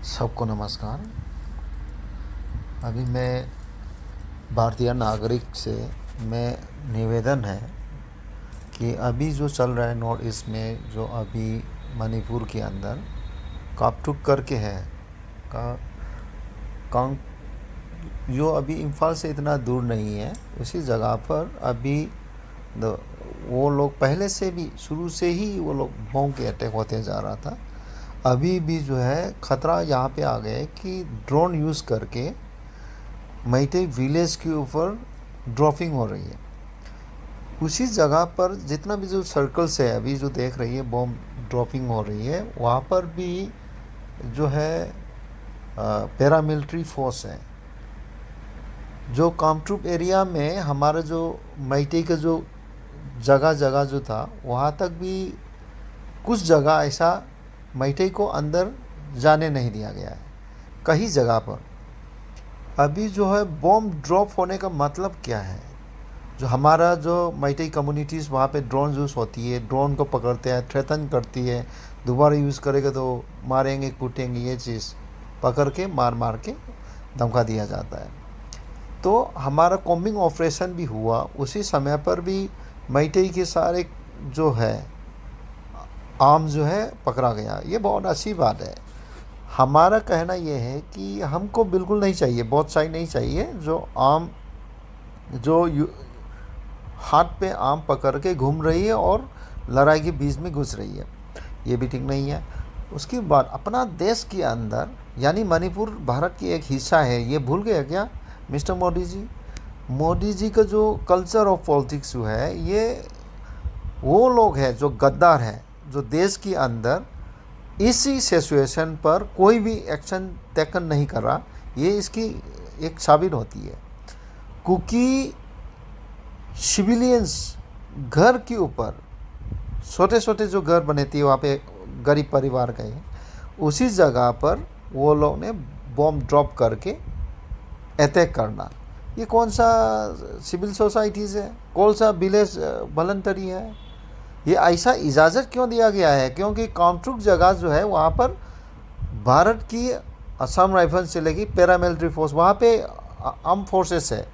सबको नमस्कार। अभी मैं भारतीय नागरिक से मैं निवेदन है कि अभी जो चल रहा है नॉर्थ ईस्ट में, जो अभी मणिपुर के अंदर कापटुक करके है का कांग, जो अभी इम्फाल से इतना दूर नहीं है, उसी जगह पर अभी वो लोग पहले से भी शुरू से ही वो लोग बॉम्ब के अटैक होते जा रहा था। अभी भी जो है ख़तरा यहाँ पे आ गया है कि ड्रोन यूज़ करके मैते विलेज के ऊपर ड्रॉपिंग हो रही है। उसी जगह पर जितना भी जो सर्कल्स है अभी जो देख रही है बॉम्ब ड्रॉपिंग हो रही है, वहाँ पर भी जो है पैरामिलिट्री फोर्स है। जो कामट्रूप एरिया में हमारा जो मैते का जो जगह जगह जो था, वहाँ तक भी कुछ जगह ऐसा मैते को अंदर जाने नहीं दिया गया है। कई जगह पर अभी जो है बॉम्ब ड्रॉप होने का मतलब क्या है, जो हमारा जो मैते कम्युनिटीज़ वहाँ पे ड्रोन यूज़ होती है, ड्रोन को पकड़ते हैं, थ्रेटन करती है, दोबारा यूज़ करेगा तो मारेंगे कूटेंगे, ये चीज़ पकड़ के मार के धमका दिया जाता है। तो हमारा कॉम्बिंग ऑपरेशन भी हुआ, उसी समय पर भी मैते के सारे जो है आम जो है पकड़ा गया। ये बहुत अच्छी बात है। हमारा कहना ये है कि हमको बिल्कुल नहीं चाहिए, बहुत सही नहीं चाहिए जो आम जो हाथ पे आम पकड़ के घूम रही है और लड़ाई के बीच में घुस रही है, ये भी ठीक नहीं है। उसके बाद अपना देश के अंदर यानी मणिपुर भारत की एक हिस्सा है, ये भूल गए क्या मिस्टर मोदी जी? मोदी जी का जो कल्चर ऑफ पॉलिटिक्स जो है, ये वो लोग हैं जो गद्दार हैं, जो देश के अंदर इसी सिचुएशन पर कोई भी एक्शन टेकन नहीं कर रहा। ये इसकी एक साबित होती है, क्योंकि सिविलियंस घर के ऊपर छोटे छोटे जो घर बने थे वहाँ पे गरीब परिवार के, उसी जगह पर वो लोग ने बॉम्ब ड्रॉप करके अटैक करना, ये कौन सा सिविल सोसाइटीज़ है, कौन सा विलेज वॉलंटरी है? ये ऐसा इजाज़त क्यों दिया गया है? क्योंकि कामट्रुक जगह जो है वहाँ पर भारत की असम राइफल से लेकर पैरामिलिट्री फोर्स, वहाँ पे आर्म फोर्सेस है,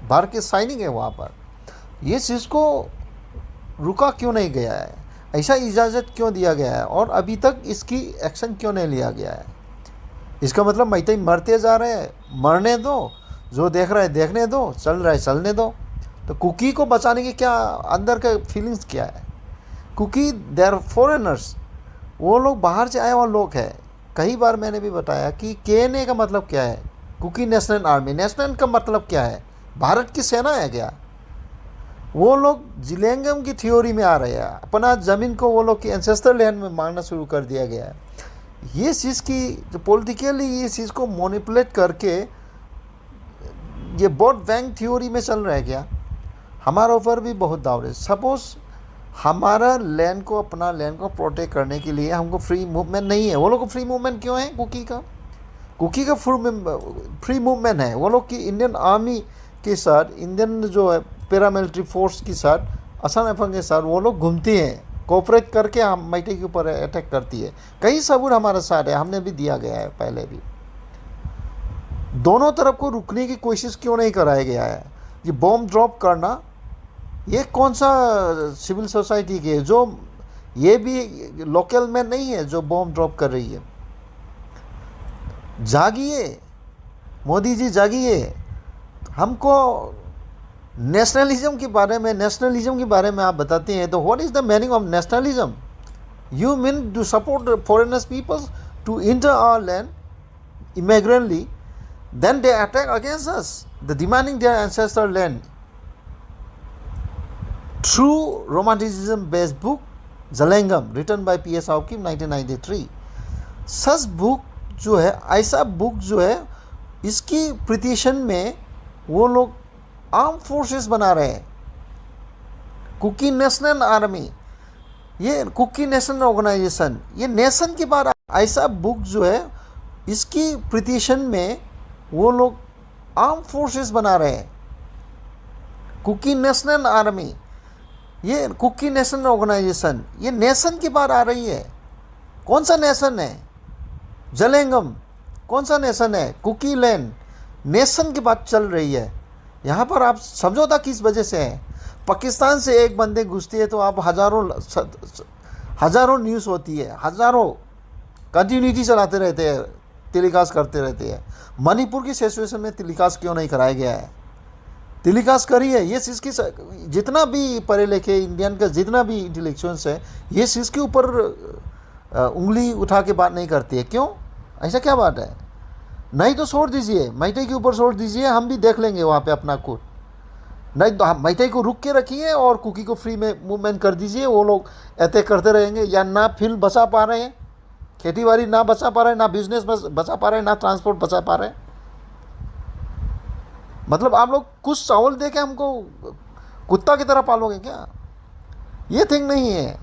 भारत के सैनिक है वहाँ पर। ये चीज़ को रुका क्यों नहीं गया है? ऐसा इजाज़त क्यों दिया गया है और अभी तक इसकी एक्शन क्यों नहीं लिया गया है? इसका मतलब मैते मरते जा रहे हैं, मरने दो, जो देख रहा है देखने दो, चल रहा है चलने दो। तो कुकी को बचाने की क्या अंदर का फीलिंग्स क्या है? क्योंकि दे आर फॉरेनर्स, वो लोग बाहर से आए हुए लोग हैं। कई बार मैंने भी बताया कि KNA का मतलब क्या है, कुकी नेशनल आर्मी। नेशनल का मतलब क्या है? भारत की सेना है क्या? वो लोग जिलेंगम की थ्योरी में आ रहे हैं, अपना ज़मीन को वो लोग की एंसेस्टर लैंड में मांगना शुरू कर दिया गया है। ये चीज़ की जो पॉलिटिकली ये चीज़ को मैनिपुलेट करके ये वोट बैंक थ्योरी में चल रहा है क्या? हमारे ऊपर भी बहुत दाव है। सपोज़ हमारा लैंड को, अपना लैंड को प्रोटेक्ट करने के लिए हमको फ्री मूवमेंट नहीं है। वो लोग को फ्री मूवमेंट क्यों है? कुकी का फ्री मूवमेंट है। वो लोग की इंडियन आर्मी के साथ, इंडियन जो है पैरामिलिट्री फोर्स के साथ, असम राइफल के साथ वो लोग घूमती हैं, कोऑपरेट करके हम मैते के ऊपर अटैक करती है। कई सबूत हमारे साथ है, हमने भी दिया गया है पहले भी। दोनों तरफ को रुकने की कोशिश क्यों नहीं कराया गया है? ये बॉम्ब ड्रॉप करना, ये कौन सा सिविल सोसाइटी के, जो ये भी लोकल में नहीं है जो बॉम्ब ड्रॉप कर रही है? जागिए मोदी जी, जागिए। हमको नेशनलिज्म के बारे में आप बताते हैं, तो what is the meaning of nationalism? You mean to support foreigners peoples to enter our land immigrantly, then they attack against us, the demanding their ancestral land. True romanticism based book Jalangam, written by P.S. Hawking 1993. Such book जो है, ऐसा book जो है, इसकी प्रिटिशन में वो लोग arm forces बना रहे हैं। कुकी नेशनल आर्मी, ये कुकी नेशनल ऑर्गेनाइजेशन, ये नेशन के बारे ऐसा बुक जो है, इसकी प्रिटिशन में वो लोग आर्म फोर्सेस बना रहे हैं। कुकी नेशनल आर्मी, ये कुकी नेशनल ऑर्गेनाइजेशन, ये नेशन की बात आ रही है। कौन सा नेशन है? जलेंगम कौन सा नेशन है? कुकी लैंड नेशन की बात चल रही है यहाँ पर। आप समझौता किस वजह से है? पाकिस्तान से एक बंदे घुसती है तो आप हज़ारों न्यूज़ होती है, हज़ारों कंटिन्यूटी चलाते रहते हैं, टेलीकास्ट करते रहते हैं। मणिपुर की सिचुएशन में टेलीकास्ट क्यों नहीं कराया गया है? टेलीकास्ट करिए। ये चीज़ की जितना भी पढ़े लिखे इंडियन का जितना भी इंटेलेक्चुअल्स है, ये चीज़ के ऊपर उंगली उठा के बात नहीं करती है। क्यों? ऐसा क्या बात है? नहीं तो छोड़ दीजिए, मैते के ऊपर छोड़ दीजिए, हम भी देख लेंगे वहाँ पे अपना खुद। नहीं तो हम मैते को रुक के रखिए और कुकी को फ्री में मूवमेंट कर दीजिए। वो लोग ऐसे करते रहेंगे, या ना फील्ड बचा पा रहे हैं, खेती बाड़ी ना बचा पा रहे हैं, ना बिजनेस बचा पा रहे हैं, ना ट्रांसपोर्ट बचा पा रहे हैं। मतलब आप लोग कुछ चावल दे के हमको कुत्ता की तरह पालोगे क्या? ये थिंग नहीं है।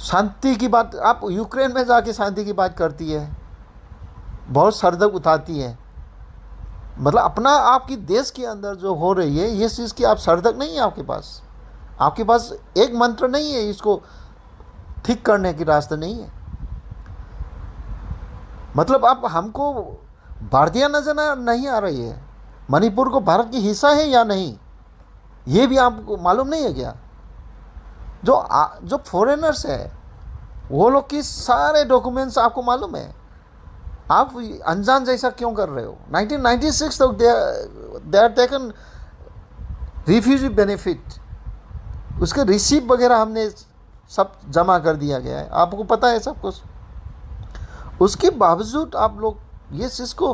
शांति की बात, आप यूक्रेन में जाके शांति की बात करती है, बहुत सरदर्द उठाती है। मतलब अपना आपकी देश के अंदर जो हो रही है ये चीज़ की आप सरदर्द नहीं है आपके पास एक मंत्र नहीं है, इसको ठीक करने की रास्ता नहीं है। मतलब आप हमको भारतीय नजर नहीं आ रही है। मणिपुर को भारत की हिस्सा है या नहीं, ये भी आपको मालूम नहीं है क्या? जो फॉरेनर्स है वो लोग की सारे डॉक्यूमेंट्स आपको मालूम है। आप अनजान जैसा क्यों कर रहे हो? 1996 तक they are taken refugee benefit, उसके रिसीप वगैरह हमने सब जमा कर दिया गया है, आपको पता है सब कुछ। उसके बावजूद आप लोग ये चीज़ को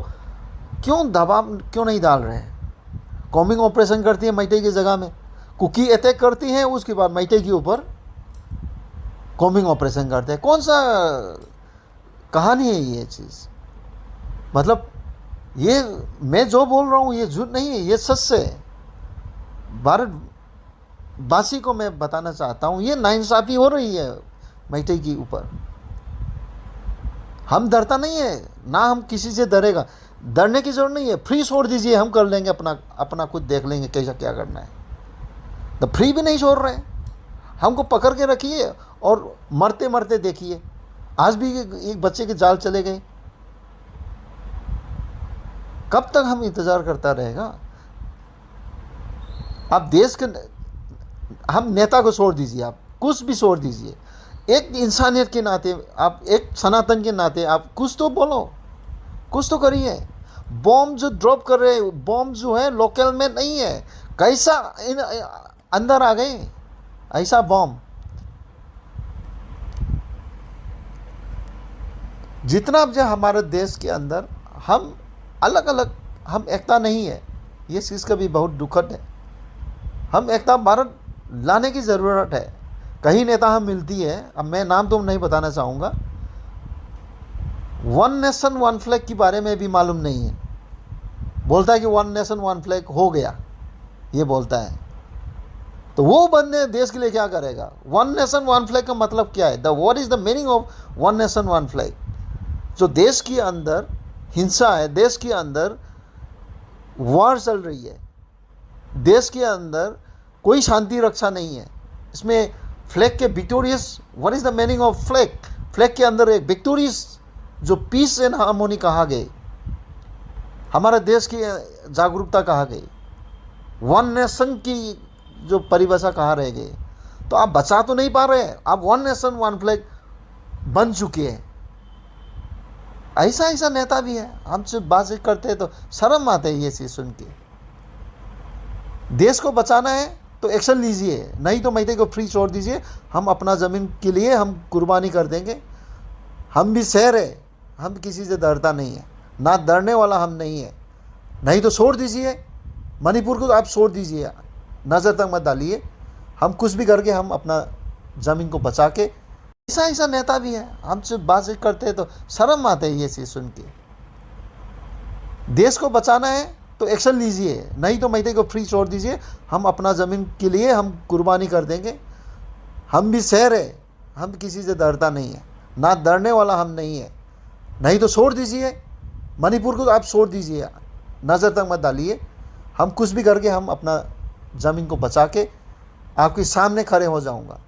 क्यों दबाव क्यों नहीं डाल रहे हैं? कॉम्बिंग ऑपरेशन करती है मैते की जगह में, कुकी अटैक करती हैं, उसके बाद मैते के ऊपर कॉम्बिंग ऑपरेशन करते हैं। कौन सा कहानी है ये चीज़? मतलब ये मैं जो बोल रहा हूँ ये झूठ नहीं है, ये सच है। भारतवासी को मैं बताना चाहता हूँ ये नाइंसाफ़ी हो रही है मैते के ऊपर। हम डरता नहीं है ना, हम किसी से डरेगा, डरने की जरूरत नहीं है। फ्री छोड़ दीजिए, हम कर लेंगे, अपना खुद देख लेंगे कैसा क्या करना है। तो फ्री भी नहीं छोड़ रहे, हमको पकड़ के रखिए और मरते मरते देखिए। आज भी एक बच्चे के जाल चले गए, कब तक हम इंतज़ार करता रहेगा? आप देश के, हम नेता को छोड़ दीजिए, आप कुछ भी छोड़ दीजिए, एक इंसानियत के नाते, आप एक सनातन के नाते आप कुछ तो बोलो, कुछ तो करिए। बॉम्ब जो ड्रॉप कर रहे हैं, बॉम्ब जो है लोकल में नहीं है, कैसा अंदर आ गए ऐसा बॉम्ब। जितना जो हमारे देश के अंदर हम अलग अलग, हम एकता नहीं है, ये चीज़ का भी बहुत दुखद है। हम एकता भारत लाने की ज़रूरत है। कहीं नेता हम मिलती है, अब मैं नाम तो नहीं बताना चाहूँगा, वन नेशन वन फ्लैग के बारे में भी मालूम नहीं है। बोलता है कि वन नेशन वन फ्लैग हो गया, ये बोलता है। तो वो बंदे देश के लिए क्या करेगा? वन नेशन वन फ्लैग का मतलब क्या है? What is the meaning of one nation one flag? जो देश के अंदर हिंसा है, देश के अंदर वॉर चल रही है, देश के अंदर कोई शांति रक्षा नहीं है, इसमें फ्लैग के victorious, what is the meaning of flag? Flag के अंदर एक विक्टोरियस जो पीस एंड हार्मोनी कहा गई, हमारे देश की जागरूकता कहा गई, वन नेशन की जो परिभाषा कहा रह गई, तो आप बचा तो नहीं पा रहे हैं। आप वन नेशन वन फ्लैग बन चुके हैं। ऐसा नेता भी है, हमसे बात करते हैं तो शर्म आते है ये चीज़ सुन के। देश को बचाना है तो एक्शन लीजिए, नहीं तो मैते को फ्री छोड़ दीजिए। हम अपना ज़मीन के लिए हम कुर्बानी कर देंगे। हम भी शेर है, हम किसी से डरता नहीं है, ना डरने वाला हम नहीं है। नहीं तो छोड़ दीजिए, मणिपुर को आप छोड़ दीजिए, नज़र तक मत डालिए। हम कुछ भी करके हम अपना ज़मीन को बचा के, ऐसा नेता भी है, हमसे बात करते हैं तो शर्म आते है ये चीज़ सुन के। देश को बचाना है तो एक्शन लीजिए, नहीं तो मैते को फ्री छोड़ दीजिए। हम अपना ज़मीन के लिए हम कुर्बानी कर देंगे। हम भी शेर है, हम किसी से डरता नहीं है, ना डरने वाला हम नहीं है। नहीं तो छोड़ दीजिए, मणिपुर को आप छोड़ दीजिए, नज़र तक मत डालिए। हम कुछ भी करके हम अपना ज़मीन को बचा के आपके सामने खड़े हो जाऊंगा।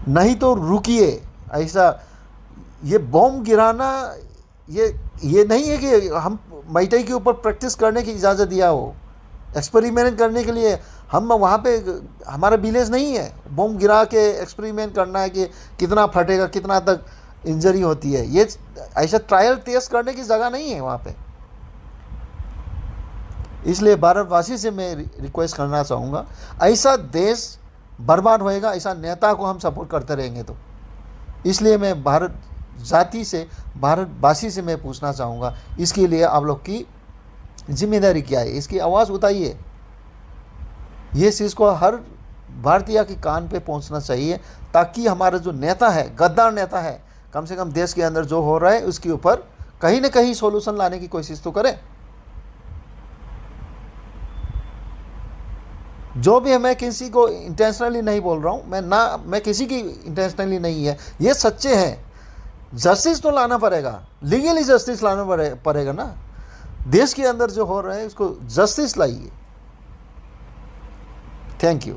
नहीं तो रुकिए, ऐसा ये बॉम्ब गिराना ये नहीं है कि हम मैथई के ऊपर प्रैक्टिस करने की इजाज़त दिया हो, एक्सपेरिमेंट करने के लिए। हम वहाँ पे, हमारा विलेज नहीं है बॉम्ब गिरा के एक्सपेरिमेंट करना है कि कितना फटेगा, कितना तक इंजरी होती है। ये ऐसा ट्रायल टेस्ट करने की जगह नहीं है वहाँ पे। इसलिए भारतवासी से मैं रिक्वेस्ट करना चाहूँगा, ऐसा देश बर्बाद होएगा, ऐसा नेता को हम सपोर्ट करते रहेंगे तो। इसलिए मैं भारत जाति से, भारतवासी से मैं पूछना चाहूँगा, इसके लिए आप लोग की जिम्मेदारी क्या है, इसकी आवाज़ उठाइए। ये चीज़ को हर भारतीय के कान पे पहुंचना चाहिए, ताकि हमारा जो नेता है, गद्दार नेता है, कम से कम देश के अंदर जो हो रहा है उसके ऊपर कहीं ना कहीं सॉल्यूशन लाने की कोशिश तो करें। जो भी है, मैं किसी को इंटेंशनली नहीं बोल रहा हूँ, मैं किसी की इंटेंशनली नहीं है, ये सच्चे हैं। जस्टिस तो लाना पड़ेगा, लीगली जस्टिस लाना पड़ेगा ना। देश के अंदर जो हो रहा है उसको जस्टिस लाइए। Thank you.